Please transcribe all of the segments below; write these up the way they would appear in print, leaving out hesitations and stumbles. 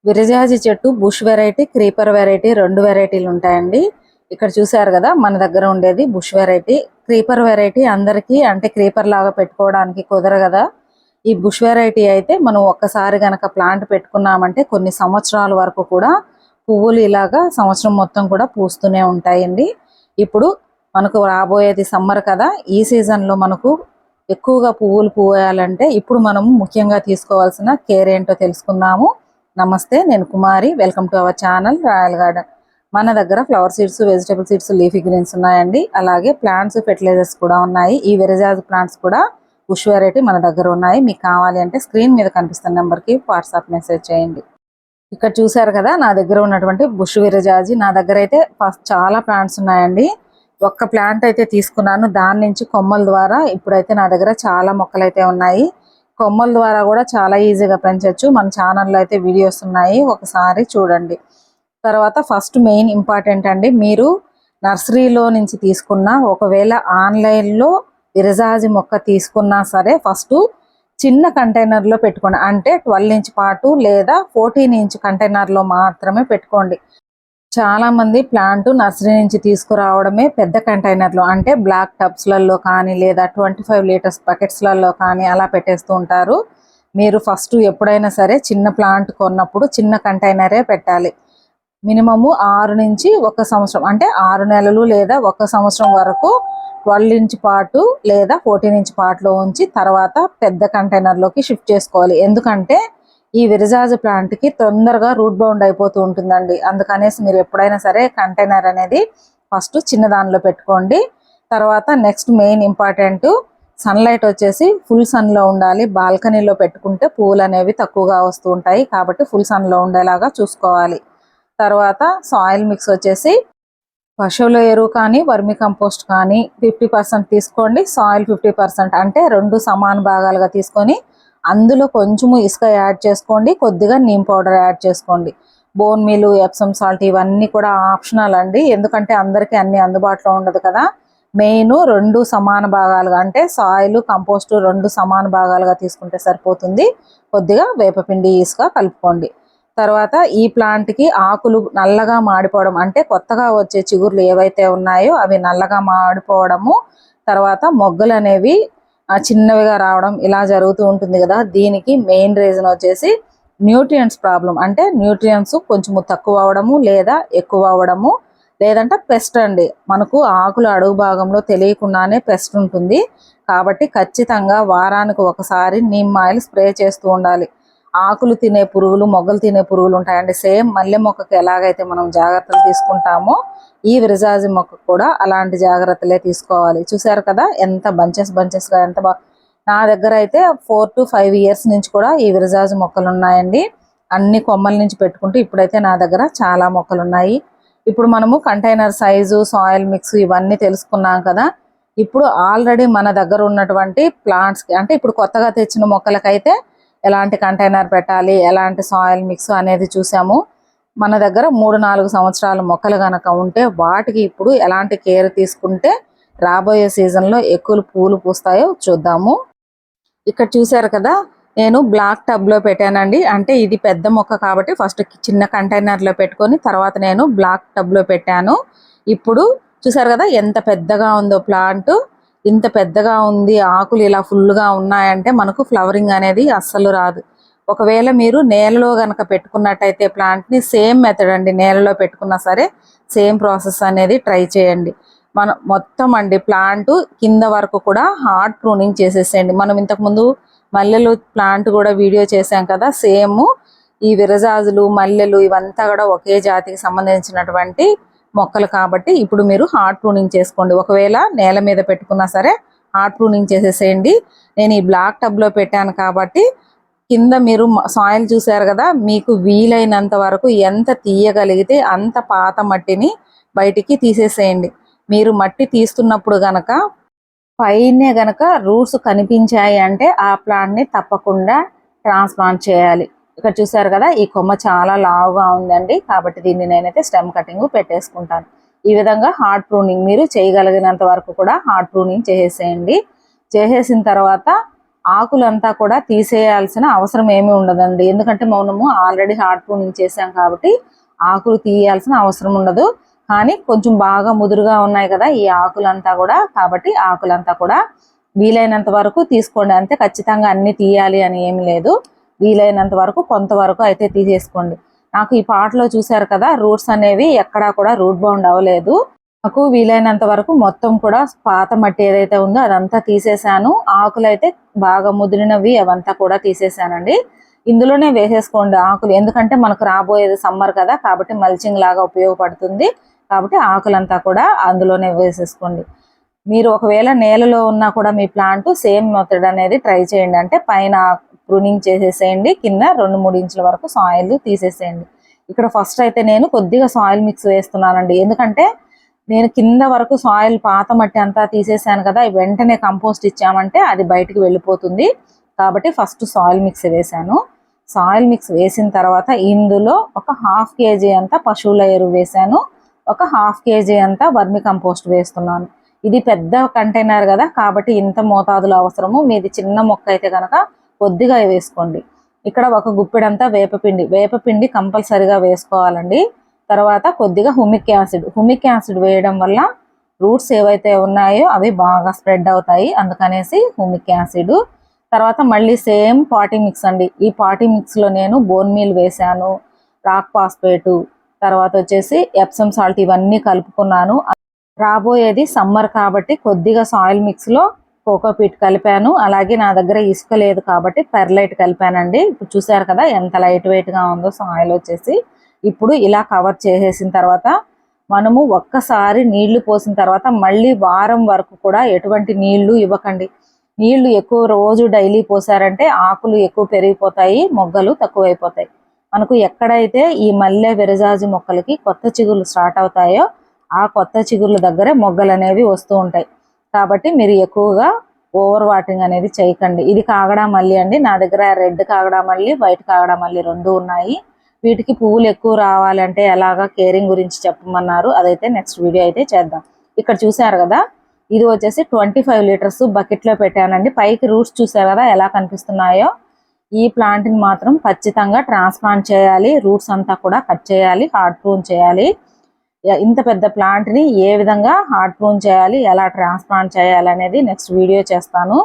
విరజాజి చెట్టు bush variety, creeper variety 2 వెరైటీలు ఉంటాయండి. ఇక్కడ చూసారు కదా మన దగ్గర ఉండేది బుష్ వెరైటీ. క్రీపర్ వెరైటీ అందరికీ అంటే క్రీపర్ లాగా పెట్టుకోవడానికి కుదరదు కదా. ఈ బుష్ వెరైటీ అయితే మనం ఒక్కసారి గనక ప్లాంట్ పెట్టుకున్నామంటే కొన్ని సంవత్సరాల వరకు కూడా పువ్వులు ఇలాగా సంవత్సరం మొత్తం కూడా పూస్తూనే ఉంటాయండి. ఇప్పుడు మనకు రాబోయేది సమ్మర్ కదా, ఈ సీజన్లో మనకు ఎక్కువగా పువ్వులు పూయాలంటే ఇప్పుడు మనం ముఖ్యంగా తీసుకోవాల్సిన కేర్ ఏంటో తెలుసుకుందాము. నమస్తే, నేను Kumari. Welcome to our channel royal garden. మన దగ్గర flower seeds, vegetable seeds, leafy greens ఉన్నాయండి. అలాగే ప్లాంట్స్, ఫెర్టిలైజర్స్ కూడా ఉన్నాయి. ఈ విరజాజ్ ప్లాంట్స్ కూడా బుష్ వెరైటీ మన దగ్గర ఉన్నాయి. మీకు కావాలి అంటే స్క్రీన్ మీద కనిపిస్తున్న నెంబర్కి వాట్సాప్ మెసేజ్ చేయండి. ఇక్కడ చూసారు కదా నా దగ్గర ఉన్నటువంటి బుష్ విరజాజి. నా దగ్గర అయితే ఫస్ట్ చాలా ప్లాంట్స్ ఉన్నాయండి. ఒక్క ప్లాంట్ అయితే తీసుకున్నాను, దాని నుంచి కొమ్మల ద్వారా ఇప్పుడైతే నా దగ్గర చాలా మొక్కలు అయితే ఉన్నాయి. కొమ్మల ద్వారా కూడా చాలా ఈజీగా పెంచవచ్చు. మన ఛానల్లో అయితే వీడియోస్ ఉన్నాయి, ఒకసారి చూడండి. తర్వాత ఫస్ట్ మెయిన్ ఇంపార్టెంట్ అండి, మీరు నర్సరీలో నుంచి తీసుకున్న ఒకవేళ ఆన్లైన్లో విరజాజి మొక్క తీసుకున్నా సరే ఫస్ట్ చిన్న కంటైనర్లో పెట్టుకోండి. అంటే 12 ఇంచ్ పాటు లేదా 14 ఇంచ్ కంటైనర్లో మాత్రమే పెట్టుకోండి. చాలా మంది ప్లాంట్ నర్సరీ నుంచి తీసుకురావడమే పెద్ద కంటైనర్లో అంటే బ్లాక్ టబ్స్లలో కానీ లేదా 25 లీటర్స్ బకెట్స్లలో కానీ అలా పెట్టేస్తూ ఉంటారు. మీరు ఫస్ట్ ఎప్పుడైనా సరే చిన్న ప్లాంట్ కొన్నప్పుడు చిన్న కంటైనరే పెట్టాలి. మినిమము 6 నుంచి 1 సంవత్సరం అంటే 6 నెలలు లేదా 1 సంవత్సరం వరకు 12 ఇంచ్ పాటు లేదా 14 ఇంచ్ పాటులో ఉంచి తర్వాత పెద్ద కంటైనర్లోకి షిఫ్ట్ చేసుకోవాలి. ఎందుకంటే ఈ విరజాజి ప్లాంట్కి తొందరగా రూట్ బౌండ్ అయిపోతూ ఉంటుందండి. అందుకనేసి మీరు ఎప్పుడైనా సరే కంటైనర్ అనేది ఫస్ట్ చిన్న దానిలో పెట్టుకోండి. తర్వాత నెక్స్ట్ మెయిన్ ఇంపార్టెంట్, సన్లైట్ వచ్చేసి ఫుల్ సన్లో ఉండాలి. బాల్కనీలో పెట్టుకుంటే పువ్వులు అనేవి తక్కువగా వస్తూ ఉంటాయి, కాబట్టి ఫుల్ సన్లో ఉండేలాగా చూసుకోవాలి. తర్వాత సాయిల్ మిక్స్ వచ్చేసి పశువుల ఎరువు కానీ వర్మి కంపోస్ట్ కానీ 50% తీసుకోండి, సాయిల్ 50%. అంటే 2 సమాన భాగాలుగా తీసుకొని అందులో కొంచెము ఇసుక యాడ్ చేసుకోండి, కొద్దిగా నీమ్ పౌడర్ యాడ్ చేసుకోండి. బోన్ మీలు, ఎప్సమ్ సాల్ట్ ఇవన్నీ కూడా ఆప్షనల్ అండి, ఎందుకంటే అందరికీ అన్ని అందుబాటులో ఉండదు కదా. మెయిన్ 2 సమాన భాగాలుగా అంటే సాయిల్, కంపోస్ట్ 2 సమాన భాగాలుగా తీసుకుంటే సరిపోతుంది. కొద్దిగా వేపపిండి, ఇసుక కలుపుకోండి. తర్వాత ఈ ప్లాంట్కి ఆకులు నల్లగా మాడిపోవడం అంటే కొత్తగా వచ్చే చిగుర్లు ఏవైతే ఉన్నాయో అవి నల్లగా మాడిపోవడము, తర్వాత మొగ్గలు అనేవి చిన్నవిగా రావడం ఇలా జరుగుతూ ఉంటుంది కదా. దీనికి మెయిన్ రీజన్ వచ్చేసి న్యూట్రియంట్స్ ప్రాబ్లం. అంటే న్యూట్రియంట్స్ కొంచెము తక్కువ అవడము లేదా ఎక్కువ అవ్వడము, లేదంటే పెస్ట్ అండి. మనకు ఆకుల అడుగు భాగంలో తెలియకుండానే పెస్ట్ ఉంటుంది, కాబట్టి ఖచ్చితంగా వారానికి ఒకసారి నీమ్ ఆయిల్ స్ప్రే చేస్తూ ఉండాలి. ఆకులు తినే పురుగులు, మొగ్గలు తినే పురుగులు ఉంటాయండి. సేమ్ మల్లె మొక్కకి ఎలాగైతే మనం జాగ్రత్తలు తీసుకుంటామో ఈ విరజాజి మొక్క కూడా అలాంటి జాగ్రత్తలే తీసుకోవాలి. చూసారు కదా ఎంత బంచెస్గా ఎంత నా దగ్గర అయితే 4 to 5 ఇయర్స్ నుంచి కూడా ఈ విరజాజి మొక్కలు ఉన్నాయండి. అన్ని కొమ్మల నుంచి పెట్టుకుంటూ ఇప్పుడైతే నా దగ్గర చాలా మొక్కలు ఉన్నాయి. ఇప్పుడు మనము కంటైనర్ సైజు, సాయిల్ మిక్స్ ఇవన్నీ తెలుసుకున్నాం కదా. ఇప్పుడు ఆల్రెడీ మన దగ్గర ఉన్నటువంటి ప్లాంట్స్కి అంటే ఇప్పుడు కొత్తగా తెచ్చిన మొక్కలకైతే ఎలాంటి కంటైనర్ పెట్టాలి, ఎలాంటి సాయిల్ మిక్స్ అనేది చూసాము. మన దగ్గర 3-4 సంవత్సరాల మొక్కలు కనుక ఉంటే వాటికి ఇప్పుడు ఎలాంటి కేర్ తీసుకుంటే రాబోయే సీజన్లో ఎక్కువ పూలు పూస్తాయో చూద్దాము. ఇక్కడ చూసారు కదా నేను బ్లాక్ టబ్లో పెట్టానండి. అంటే ఇది పెద్ద మొక్క కాబట్టి ఫస్ట్ చిన్న కంటైనర్లో పెట్టుకొని తర్వాత నేను బ్లాక్ టబ్లో పెట్టాను. ఇప్పుడు చూసారు కదా ఎంత పెద్దగా ఉందో ప్లాంట్. ఇంత పెద్దగా ఉంది, ఆకులు ఇలా ఫుల్గా ఉన్నాయంటే మనకు ఫ్లవరింగ్ అనేది అస్సలు రాదు. ఒకవేళ మీరు నేలలో కనుక పెట్టుకున్నట్టయితే ప్లాంట్ని సేమ్ మెథడ్ అండి, నేలలో పెట్టుకున్నా సరే సేమ్ ప్రాసెస్ అనేది ట్రై చేయండి. మనం మొత్తం అండి ప్లాంట్ కింద వరకు కూడా హార్డ్ ప్రూనింగ్ చేసేసేయండి. మనం ఇంతకుముందు మల్లెలు ప్లాంట్ కూడా వీడియో చేసాం కదా, సేమ్ ఈ విరజాజులు, మల్లెలు ఇవంతా కూడా ఒకే జాతికి సంబంధించినటువంటి మొక్కలు కాబట్టి ఇప్పుడు మీరు హార్డ్ ప్రూనింగ్ చేసుకోండి. ఒకవేళ నేల మీద పెట్టుకున్నా సరే హార్డ్ ప్రూనింగ్ చేసేసేయండి. నేను ఈ బ్లాక్ టబ్లో పెట్టాను కాబట్టి కింద మీరు సాయిల్ చూసారు కదా, మీకు వీలైనంత వరకు ఎంత తీయగలిగితే అంత పాత మట్టిని బయటికి తీసేసేయండి. మీరు మట్టి తీస్తున్నప్పుడు గనక పైనే గనక రూట్స్ కనిపించాయి అంటే ఆ ప్లాంట్ని తప్పకుండా ట్రాన్స్ప్లాంట్ చేయాలి. ఇక్కడ చూసారు కదా ఈ కొమ్మ చాలా లావుగా ఉందండి, కాబట్టి దీన్ని నేనైతే స్టెమ్ కటింగ్ పెట్టేసుకుంటాను. ఈ విధంగా హార్డ్ ప్రూనింగ్ మీరు చేయగలిగినంత వరకు కూడా హార్డ్ ప్రూనింగ్ చేసేసేయండి. చేసేసిన తర్వాత ఆకులంతా కూడా తీసేయాల్సిన అవసరం ఏమీ ఉండదండి. ఎందుకంటే మనము ఆల్రెడీ హార్డ్ ప్రూనింగ్ చేసాం కాబట్టి ఆకులు తీయాల్సిన అవసరం ఉండదు. కానీ కొంచెం బాగా ముదురుగా ఉన్నాయి కదా ఈ ఆకులంతా కూడా, కాబట్టి ఆకులంతా కూడా వీలైనంత వరకు తీసుకోండి. అంతే ఖచ్చితంగా అన్ని తీయాలి అని ఏమి లేదు, వీలైనంత వరకు కొంతవరకు అయితే తీసేసుకోండి. నాకు ఈ పాటలో చూసారు కదా రూట్స్ అనేవి ఎక్కడా కూడా రూట్ బౌండ్ అవ్వలేదు. నాకు వీలైనంత వరకు మొత్తం కూడా పాత మట్టి ఏదైతే ఉందో అదంతా తీసేసాను. ఆకులు అయితే బాగా ముదిరినవి అవంతా కూడా తీసేసానండి. ఇందులోనే వేసేసుకోండి ఆకులు, ఎందుకంటే మనకు రాబోయేది సమ్మర్ కదా, కాబట్టి మల్చింగ్ లాగా ఉపయోగపడుతుంది. కాబట్టి ఆకులంతా కూడా అందులోనే వేసేసుకోండి. మీరు ఒకవేళ నేలలో ఉన్నా కూడా మీ ప్లాంట్ సేమ్ మెథడ్ అనేది ట్రై చేయండి. అంటే పైన ప్రూనింగ్ చేసేసేయండి, కింద 2-3 ఇంచుల వరకు సాయిల్ తీసేసేయండి. ఇక్కడ ఫస్ట్ అయితే నేను కొద్దిగా సాయిల్ మిక్స్ వేస్తున్నానండి. ఎందుకంటే నేను కింద వరకు సాయిల్ పాత మట్టి అంతా తీసేసాను కదా, వెంటనే కంపోస్ట్ ఇచ్చామంటే అది బయటికి వెళ్ళిపోతుంది. కాబట్టి ఫస్ట్ సాయిల్ మిక్స్ వేసాను. సాయిల్ మిక్స్ వేసిన తర్వాత ఇందులో ఒక 1/2 kg అంతా పశువుల ఎరువు వేసాను, ఒక 1/2 kg అంతా వర్మి కంపోస్ట్ వేస్తున్నాను. ఇది పెద్ద కంటైనర్ కదా, కాబట్టి ఇంత మోతాదులో అవసరము. మీది చిన్న మొక్క అయితే కనుక కొద్దిగా వేసుకోండి. ఇక్కడ ఒక గుప్పెడంతా వేపపిండి కంపల్సరిగా వేసుకోవాలండి. తర్వాత కొద్దిగా హ్యూమిక్ యాసిడ్ వేయడం వల్ల రూట్స్ ఏవైతే ఉన్నాయో అవి బాగా స్ప్రెడ్ అవుతాయి, అందుకనేసి హ్యూమిక్ యాసిడ్. తర్వాత మళ్ళీ సేమ్ పాటీ మిక్స్ అండి. ఈ పాటీ మిక్స్లో నేను బోన్ మీల్ వేసాను, రాక్ ఫాస్ఫేటు, తర్వాత వచ్చేసి ఎప్సమ్ సాల్ట్, ఇవన్నీ కలుపుకున్నాను. రాబోయేది సమ్మర్ కాబట్టి కొద్దిగా సాయిల్ మిక్స్లో కోకోపీట్ కలిపాను. అలాగే నా దగ్గర ఇసుక లేదు కాబట్టి పెర్లైట్ కలిపానండి. ఇప్పుడు చూసారు కదా ఎంత లైట్ వెయిట్గా ఉందో సాయిల్ వచ్చేసి. ఇప్పుడు ఇలా కవర్ చేసేసిన తర్వాత మనము ఒక్కసారి నీళ్లు పోసిన తర్వాత మళ్ళీ వారం వరకు కూడా ఎటువంటి నీళ్లు ఇవ్వకండి. నీళ్లు ఎక్కువ రోజు డైలీ పోసారంటే ఆకులు ఎక్కువ పెరిగిపోతాయి, మొగ్గలు తక్కువైపోతాయి. మనకు ఎక్కడైతే ఈ మల్లె విరజాజి మొక్కలకి కొత్త చిగుర్లు స్టార్ట్ అవుతాయో ఆ కొత్త చిగుర్ల దగ్గరే మొగ్గలు అనేవి వస్తూ ఉంటాయి. కాబట్టి మీరు ఎక్కువగా ఓవర్ వాటరింగ్ అనేది చేయకండి. ఇది కాగడా మల్లి అండి, నా దగ్గర రెడ్ కాగడా మల్లి, వైట్ కాగడా మల్లి 2 ఉన్నాయి. వీటికి పువ్వులు ఎక్కువ రావాలంటే ఎలాగా కేరింగ్ గురించి చెప్పమన్నారు, అదైతే నెక్స్ట్ వీడియో అయితే చేద్దాం. ఇక్కడ చూసారు కదా ఇది వచ్చేసి 25 లీటర్స్ బకెట్లో పెట్టానండి. పైకి రూట్స్ చూసారు కదా ఎలా కనిపిస్తున్నాయో. ఈ ప్లాంట్ని మాత్రం ఖచ్చితంగా ట్రాన్స్ప్లాంట్ చేయాలి, రూట్స్ అంతా కూడా కట్ చేయాలి, హార్డ్ ప్రూన్ చేయాలి. ఇంత పెద్ద ప్లాంట్ని ఏ విధంగా హార్డ్ ప్రూన్ చేయాలి, ఎలా ట్రాన్స్ప్లాంట్ చేయాలి అనేది నెక్స్ట్ వీడియో చేస్తాను.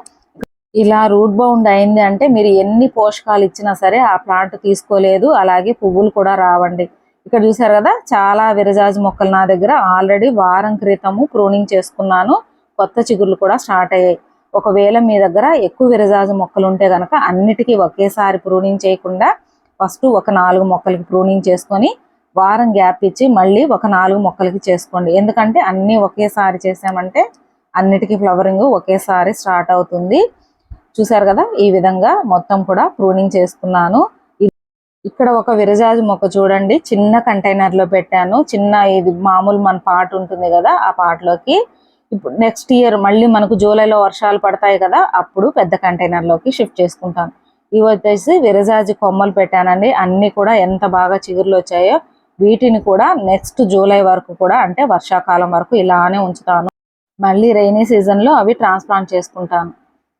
ఇలా రూట్ బౌండ్ అయింది అంటే మీరు ఎన్ని పోషకాలు ఇచ్చినా సరే ఆ ప్లాంట్ తీసుకోలేదు, అలాగే పువ్వులు కూడా రావండి. ఇక్కడ చూసారు కదా చాలా విరజాజి మొక్కలు నా దగ్గర ఆల్రెడీ వారం క్రితము ప్రూనింగ్ చేసుకున్నాను, కొత్త చిగుర్లు కూడా స్టార్ట్ అయ్యాయి. ఒకవేళ మీ దగ్గర ఎక్కువ విరజాజి మొక్కలు ఉంటే కనుక అన్నిటికీ ఒకేసారి ప్రూనింగ్ చేయకుండా ఫస్ట్ ఒక 4 మొక్కలకి ప్రూనింగ్ చేసుకొని వారం గ్యాప్ ఇచ్చి మళ్ళీ ఒక 4 మొక్కలకి చేసుకోండి. ఎందుకంటే అన్నీ ఒకేసారి చేసామంటే అన్నిటికీ ఫ్లవరింగ్ ఒకేసారి స్టార్ట్ అవుతుంది. చూసారు కదా ఈ విధంగా మొత్తం కూడా ప్రూనింగ్ చేసుకున్నాను. ఇక్కడ ఒక విరజాజి మొక్క చూడండి, చిన్న కంటైనర్లో పెట్టాను. చిన్న ఇది మామూలు మన పాట్ ఉంటుంది కదా ఆ పాట్లోకి. ఇప్పుడు నెక్స్ట్ ఇయర్ మళ్ళీ మనకు జూలైలో వర్షాలు పడతాయి కదా, అప్పుడు పెద్ద కంటైనర్లోకి షిఫ్ట్ చేసుకుంటాను. ఇవి వచ్చేసి విరజాజి కొమ్మలు పెట్టానండి. అన్నీ కూడా ఎంత బాగా చిగుర్లు వచ్చాయో. వీటిని కూడా నెక్స్ట్ జూలై వరకు కూడా అంటే వర్షాకాలం వరకు ఇలానే ఉంచుతాను. మళ్ళీ రైనీ సీజన్లో అవి ట్రాన్స్ప్లాంట్ చేసుకుంటాను.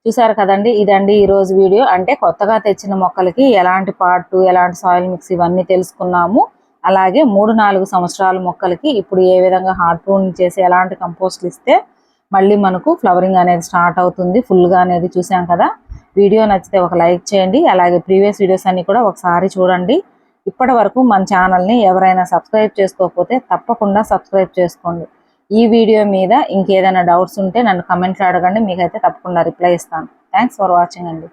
చూసారు కదండి, ఇదండి ఈరోజు వీడియో. అంటే కొత్తగా తెచ్చిన మొక్కలకి ఎలాంటి పార్ట్, ఎలాంటి సాయిల్ మిక్స్ ఇవన్నీ తెలుసుకున్నాము. అలాగే 3-4 సంవత్సరాల మొక్కలకి ఇప్పుడు ఏ విధంగా హార్డ్ ప్రూనింగ్ చేసి ఎలాంటి కంపోస్ట్లు ఇస్తే మళ్ళీ మనకు ఫ్లవరింగ్ అనేది స్టార్ట్ అవుతుంది ఫుల్గా అనేది చూసాం కదా. వీడియో నచ్చితే ఒక లైక్ చేయండి, అలాగే ప్రీవియస్ వీడియోస్ అన్ని కూడా ఒకసారి చూడండి. ఇప్పటి వరకు మన ఛానల్ని ఎవరైనా సబ్స్క్రైబ్ చేసుకోకపోతే తప్పకుండా సబ్స్క్రైబ్ చేసుకోండి. ఈ వీడియో మీద ఇంకేదైనా డౌట్స్ ఉంటే నన్ను కమెంట్లో అడగండి, మీకైతే తప్పకుండా రిప్లై ఇస్తాను. థ్యాంక్స్ ఫర్ వాచింగ్ అండి.